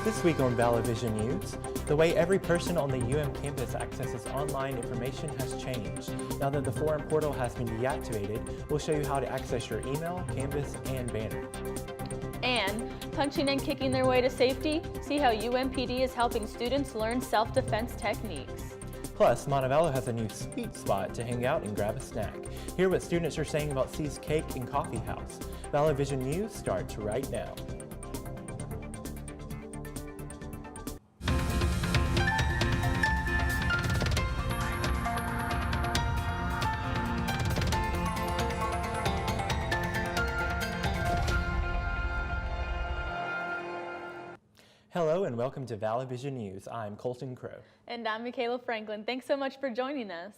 This week on Vallo Vision News, the way every person on the campus accesses online information has changed. Now that the forum portal has been deactivated, we'll show you how to access your email, Canvas, and banner. And punching and kicking their way to safety, see how UMPD is helping students learn self-defense techniques. Plus, Vallo has a new sweet spot to hang out and grab a snack. Hear what students are saying about C's Cake and Coffee House. Vallo Vision News starts right now. Hello and welcome to Vallo Vision News. I'm Colton Crow. And I'm Michaela Franklin. Thanks so much for joining us.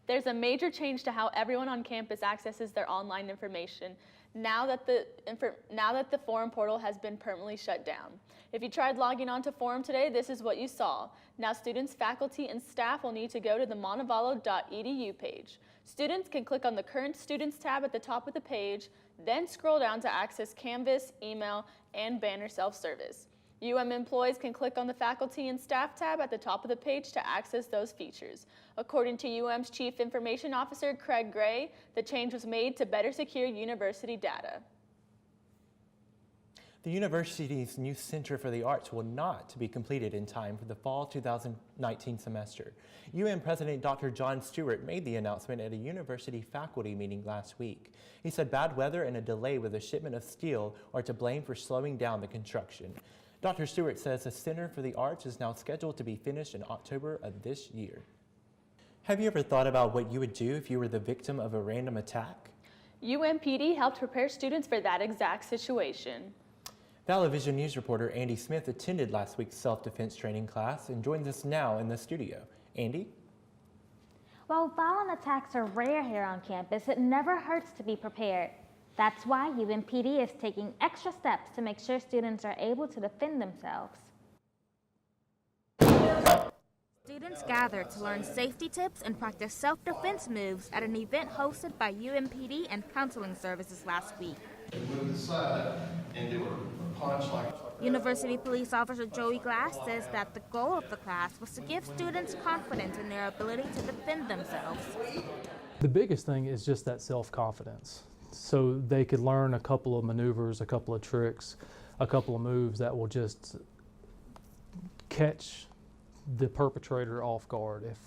There's a major change to how everyone on campus accesses their online information now that the forum portal has been permanently shut down. If you tried logging on to forum today, this is what you saw. Now students, faculty, and staff will need to go to the montevallo.edu page. Students can click on the Current Students tab at the top of the page, then scroll down to access Canvas, email, and banner self-service. employees can click on the Faculty and Staff tab at the top of the page to access those features. According to UM's Chief Information Officer, Craig Gray, the change was made to better secure university data. The university's new Center for the Arts will not be completed in time for the fall 2019 semester. President Dr. John Stewart made the announcement at a university faculty meeting last week. He said bad weather and a delay with a shipment of steel are to blame for slowing down the construction. Dr. Stewart says the Center for the Arts is now scheduled to be finished in October of this year. Have you ever thought about what you would do if you were the victim of a random attack? UMPD helped prepare students for that exact situation. Vallo Vision News reporter Andy Smith attended last week's self-defense training class and joins us now in the studio. Andy? While violent attacks are rare here on campus, it never hurts to be prepared. That's why UMPD is taking extra steps to make sure students are able to defend themselves. Students gathered to learn safety tips and practice self-defense moves at an event hosted by UMPD and Counseling Services last week. Move aside and do a punch like. University Police Officer Joey Glass says that the goal of the class was to give students confidence in their ability to defend themselves. The biggest thing is just that self-confidence. So they could learn a couple of maneuvers, a couple of tricks, a couple of moves that will just catch the perpetrator off guard if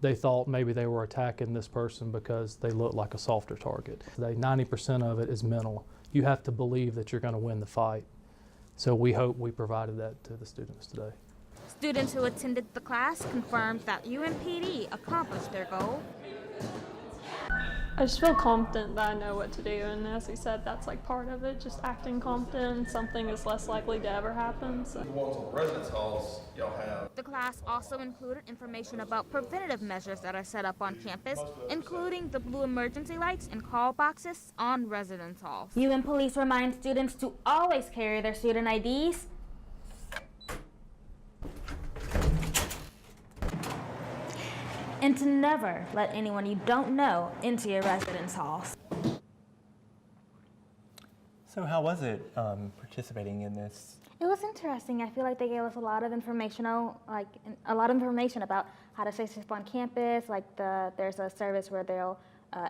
they thought maybe they were attacking this person because they looked like a softer target. 90% of it is mental. You have to believe that you're going to win the fight. So we hope we provided that to the students today. Students who attended the class confirmed that UMPD accomplished their goal. I just feel confident that I know what to do, and as we said, that's like part of it, just acting confident. Something is less likely to ever happen. So. The ones on residence halls, y'all have. The class also included information about preventative measures that are set up on campus, including the blue emergency lights and call boxes on residence halls. UM Police remind students to always carry their student IDs, and to never let anyone you don't know into your residence halls. So how was it participating in this? It was interesting. I feel like they gave us a lot of information about how to stay safe on campus. There's a service where they'll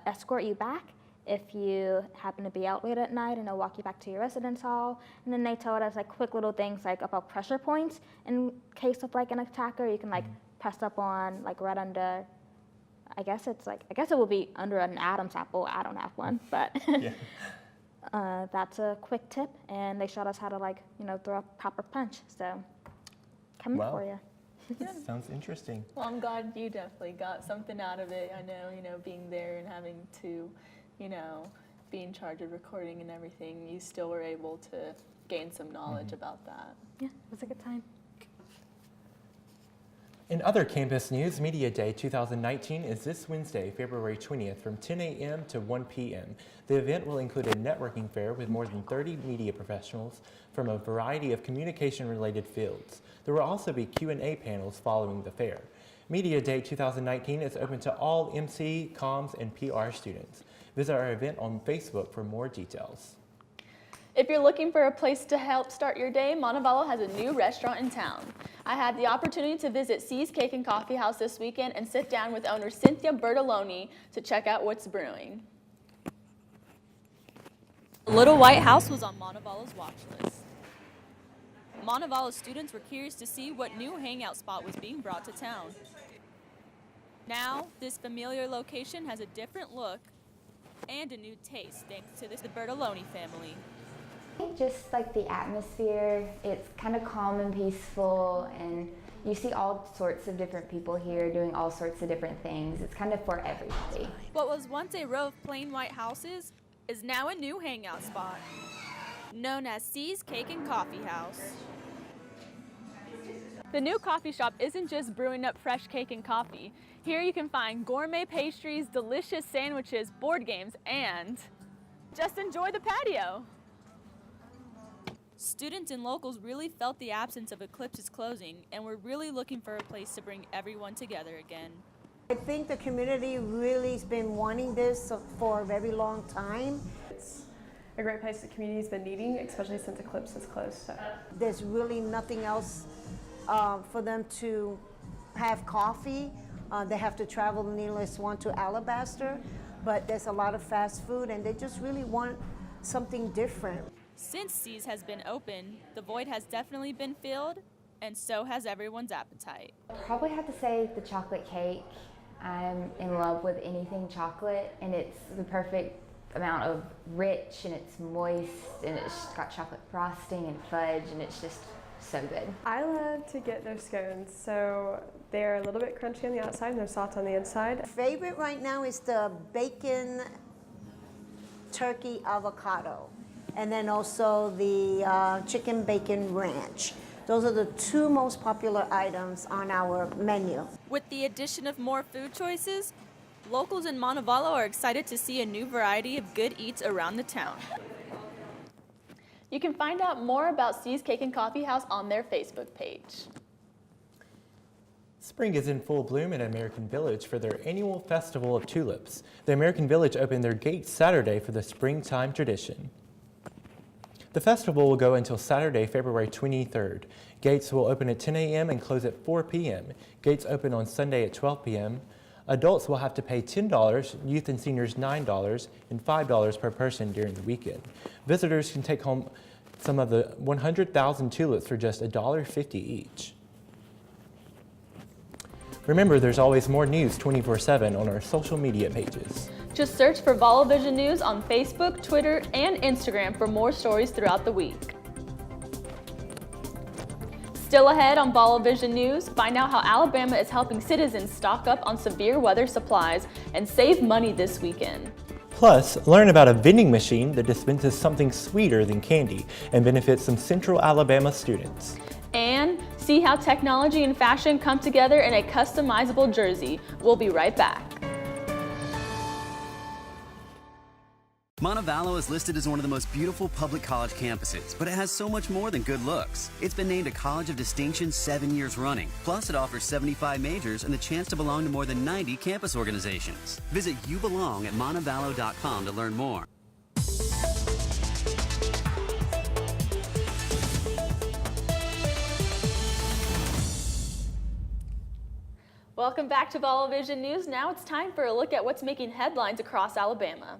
escort you back if you happen to be out late at night, and they'll walk you back to your residence hall. And then they told us quick little things about pressure points in case of an attacker. You can press up on right under, I guess it will be under an atom sample. I don't have one, but yeah. That's a quick tip, and they showed us how to throw a proper punch. So coming for you. Sounds interesting. Well, I'm glad you definitely got something out of it. I know, being there and having to, be in charge of recording and everything, you still were able to gain some knowledge about that. Yeah, it was a good time. In other campus news, Media Day 2019 is this Wednesday, February 20th from 10 a.m. to 1 p.m. The event will include a networking fair with more than 30 media professionals from a variety of communication-related fields. There will also be Q&A panels following the fair. Media Day 2019 is open to all MC, comms, and PR students. Visit our event on Facebook for more details. If you're looking for a place to help start your day, Montevallo has a new restaurant in town. I had the opportunity to visit C's Cake and Coffee House this weekend and sit down with owner Cynthia Bertoloni to check out what's brewing. The Little White House was on Montevallo's watch list. Montevallo students were curious to see what new hangout spot was being brought to town. Now, this familiar location has a different look and a new taste thanks to the Bertoloni family. I think just like the atmosphere, it's kind of calm and peaceful, and you see all sorts of different people here doing all sorts of different things. It's kind of for everybody. What was once a row of plain white houses is now a new hangout spot, known as C's Cake and Coffee House. The new coffee shop isn't just brewing up fresh cake and coffee. Here you can find gourmet pastries, delicious sandwiches, board games, and just enjoy the patio. Students and locals really felt the absence of Eclipse's closing and were really looking for a place to bring everyone together again. I think the community really has been wanting this for a very long time. It's a great place the community's been needing, especially since Eclipse is closed. So. There's really nothing else for them to have coffee. They have to travel the nearest one to Alabaster, but there's a lot of fast food and they just really want something different. Since C's has been open, the void has definitely been filled, and so has everyone's appetite. Probably have to say the chocolate cake. I'm in love with anything chocolate, and it's the perfect amount of rich, and it's moist, and it's got chocolate frosting and fudge, and it's just so good. I love to get their scones, so they're a little bit crunchy on the outside and they're soft on the inside. Favorite right now is the bacon turkey avocado, and then also the chicken bacon ranch. Those are the two most popular items on our menu. With the addition of more food choices, locals in Montevallo are excited to see a new variety of good eats around the town. You can find out more about C's Cake and Coffee House on their Facebook page. Spring is in full bloom in American Village for their annual Festival of Tulips. The American Village opened their gates Saturday for the springtime tradition. The festival will go until Saturday, February 23rd. Gates will open at 10 a.m. and close at 4 p.m. Gates open on Sunday at 12 p.m. Adults will have to pay $10, youth and seniors $9, and $5 per person during the weekend. Visitors can take home some of the 100,000 tulips for just $1.50 each. Remember, there's always more news 24/7 on our social media pages. Just search for Vallo Vision News on Facebook, Twitter, and Instagram for more stories throughout the week. Still ahead on Vallo Vision News, find out how Alabama is helping citizens stock up on severe weather supplies and save money this weekend. Plus, learn about a vending machine that dispenses something sweeter than candy and benefits some Central Alabama students. And see how technology and fashion come together in a customizable jersey. We'll be right back. Montevallo is listed as one of the most beautiful public college campuses, but it has so much more than good looks. It's been named a College of Distinction 7 years running. Plus, it offers 75 majors and the chance to belong to more than 90 campus organizations. Visit YouBelong at montevallo.com to learn more. Welcome back to Vallo Vision News. Now it's time for a look at what's making headlines across Alabama.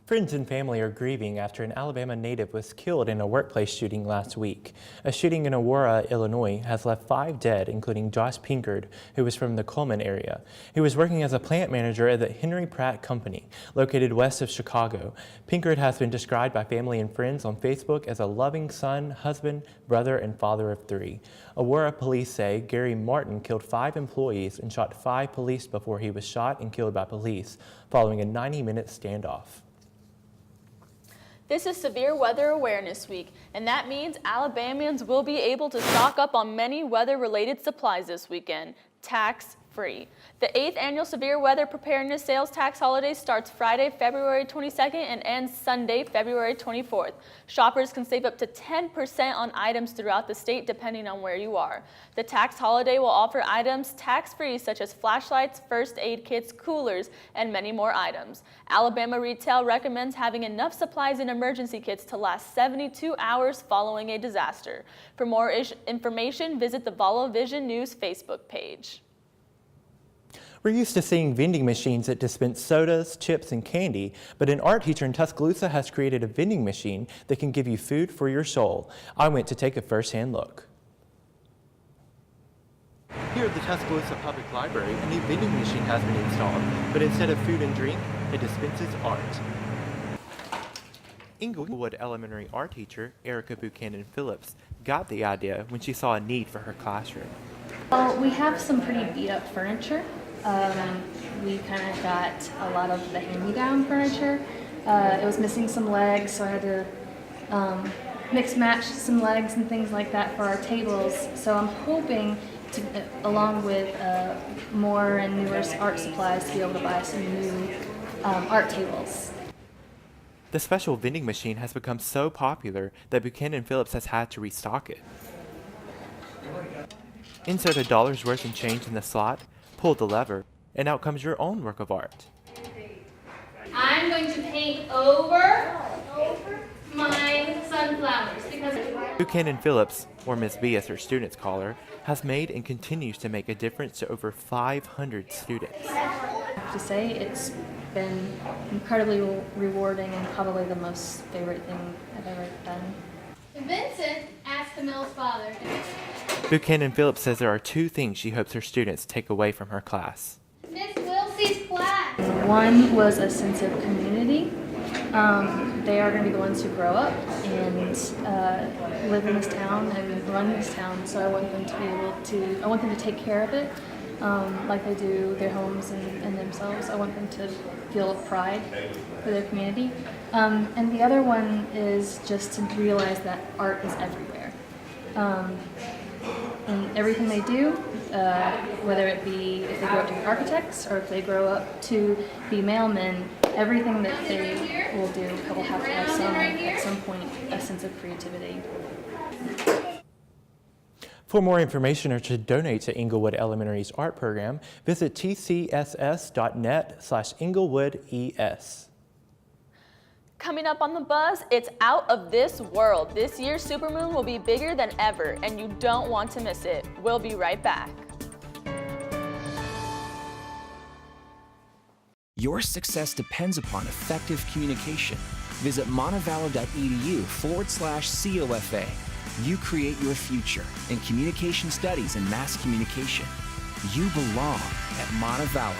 Friends and family are grieving after an Alabama native was killed in a workplace shooting last week. A shooting in Aurora, Illinois has left 5 dead, including Josh Pinkard, who was from the Coleman area. He was working as a plant manager at the Henry Pratt Company, located west of Chicago. Pinkard has been described by family and friends on Facebook as a loving son, husband, brother, and father of 3. Aurora police say Gary Martin killed 5 employees and shot 5 police before he was shot and killed by police, following a 90-minute standoff. This is Severe Weather Awareness Week, and that means Alabamians will be able to stock up on many weather-related supplies this weekend, tax-free. tax-free. The 8th annual Severe Weather Preparedness Sales Tax Holiday starts Friday, February 22nd and ends Sunday, February 24th. Shoppers can save up to 10% on items throughout the state depending on where you are. The tax holiday will offer items tax-free such as flashlights, first aid kits, coolers, and many more items. Alabama Retail recommends having enough supplies and emergency kits to last 72 hours following a disaster. For more information, visit the Vallo Vision News Facebook page. We're used to seeing vending machines that dispense sodas, chips, and candy, but an art teacher in Tuscaloosa has created a vending machine that can give you food for your soul. I went to take a first-hand look. Here at the Tuscaloosa Public Library, a new vending machine has been installed, but instead of food and drink, it dispenses art. Inglewood Elementary art teacher Erica Buchanan Phillips got the idea when she saw a need for her classroom. Well, we have some pretty beat up furniture. We kind of got a lot of the hand-me-down furniture. It was missing some legs, so I had to mix match some legs and things like that for our tables. So I'm hoping to, along with more and newer art supplies, to be able to buy some new art tables. The special vending machine has become so popular that Buchanan Phillips has had to restock it. Insert $1 worth in change in the slot, pull the lever, and out comes your own work of art. I'm going to paint over my sunflowers because Buchanan Phillips, or Miss B as her students call her, has made and continues to make a difference to over 500 students. I have to say it's been incredibly rewarding and probably the most favorite thing I've ever done. Vincent asked Camille's father. Buchanan Phillips says there are two things she hopes her students take away from her class. Miss Wilsey's class. One was a sense of community. They are going to be the ones who grow up and live in this town and run this town, so I want them to be able to, I want them to take care of it like they do their homes and themselves. I want them to feel pride for their community. And the other one is just to realize that art is everywhere. And everything they do, whether it be if they grow up to be architects or if they grow up to be mailmen, everything that they will do will have to have at some point a sense of creativity. For more information or to donate to Inglewood Elementary's art program, visit tcss.net/InglewoodES. Coming up on the buzz, it's out of this world. This year's supermoon will be bigger than ever, and you don't want to miss it. We'll be right back. Your success depends upon effective communication. Visit montevallo.edu/COFA. You create your future in communication studies and mass communication. You belong at Montevallo.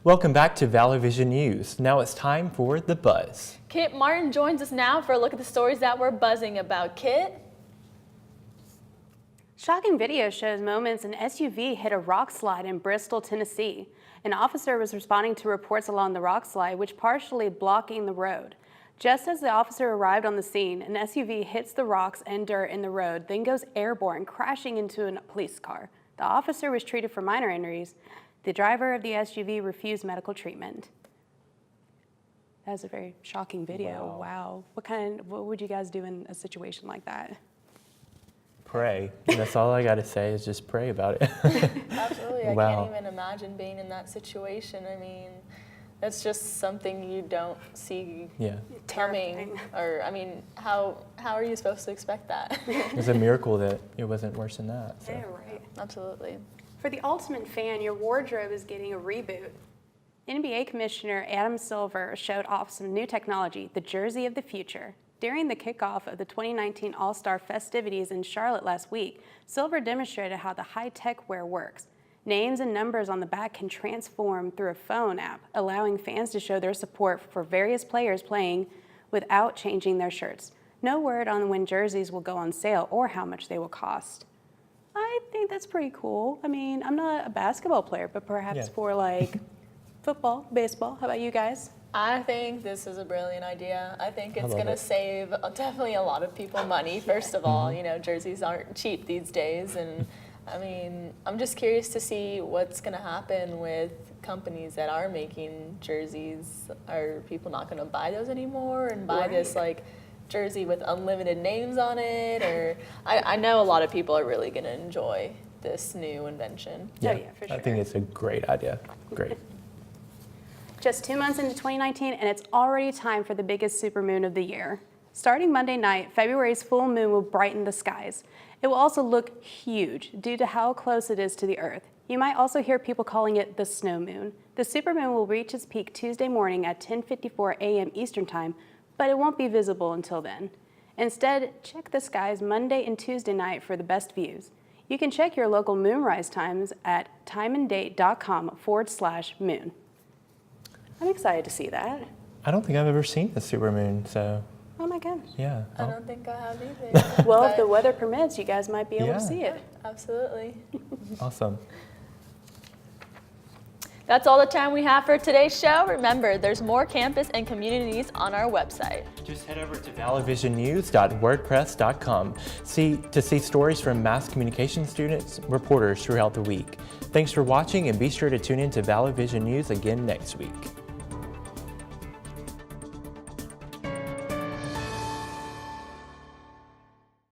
Welcome back to Vallo Vision News. Now it's time for The Buzz. Kit Martin joins us now for a look at the stories that we're buzzing about. Kit? Shocking video shows moments an SUV hit a rock slide in Bristol, Tennessee. An officer was responding to reports along the rock slide, which partially blocking the road. Just as the officer arrived on the scene, an SUV hits the rocks and dirt in the road, then goes airborne, crashing into a police car. The officer was treated for minor injuries. The driver of the SUV refused medical treatment. That was a very shocking video. Wow. What would you guys do in a situation like that? Pray. And that's all I got to say is just pray about it. Absolutely. Wow. I can't even imagine being in that situation. I mean, that's just something you don't see coming. Or, I mean, how are you supposed to expect that? It was a miracle that it wasn't worse than that. So. Yeah, right. Absolutely. For the ultimate fan, your wardrobe is getting a reboot. NBA Commissioner Adam Silver showed off some new technology, the Jersey of the Future. During the kickoff of the 2019 All-Star festivities in Charlotte last week, Silver demonstrated how the high-tech wear works. Names and numbers on the back can transform through a phone app, allowing fans to show their support for various players playing without changing their shirts. No word on when jerseys will go on sale or how much they will cost. think that's pretty cool. I mean, I'm not a basketball player, but perhaps for like football, baseball. How about you guys? I think this is a brilliant idea. I think it's going to it. save definitely a lot of people money, first of all. You know, jerseys aren't cheap these days. And I mean, I'm just curious to see what's going to happen with companies that are making jerseys. Are people not going to buy those anymore and buy this like jersey with unlimited names on it? Or I know a lot of people are really going to enjoy this new invention. Yeah, Oh, yeah, for sure. I think it's a great idea. Great. Just 2 months into 2019, and it's already time for the biggest supermoon of the year. Starting Monday night, February's full moon will brighten the skies. It will also look huge due to how close it is to the Earth. You might also hear people calling it the snow moon. The supermoon will reach its peak Tuesday morning at 10:54 a.m. Eastern Time, but it won't be visible until then. Instead, check the skies Monday and Tuesday night for the best views. You can check your local moonrise times at timeanddate.com/moon. I'm excited to see that. I don't think I've ever seen a supermoon, so Oh my gosh. yeah. I don't think I have either. Well, if but the weather permits, you guys might be able Yeah. to see it. absolutely. Awesome. That's all the time we have for today's show. Remember, there's more campus and communities on our website. Just head over to vallovisionnews.wordpress.com to see stories from mass communication students, reporters throughout the week. Thanks for watching, and be sure to tune in to Vallo Vision News again next week.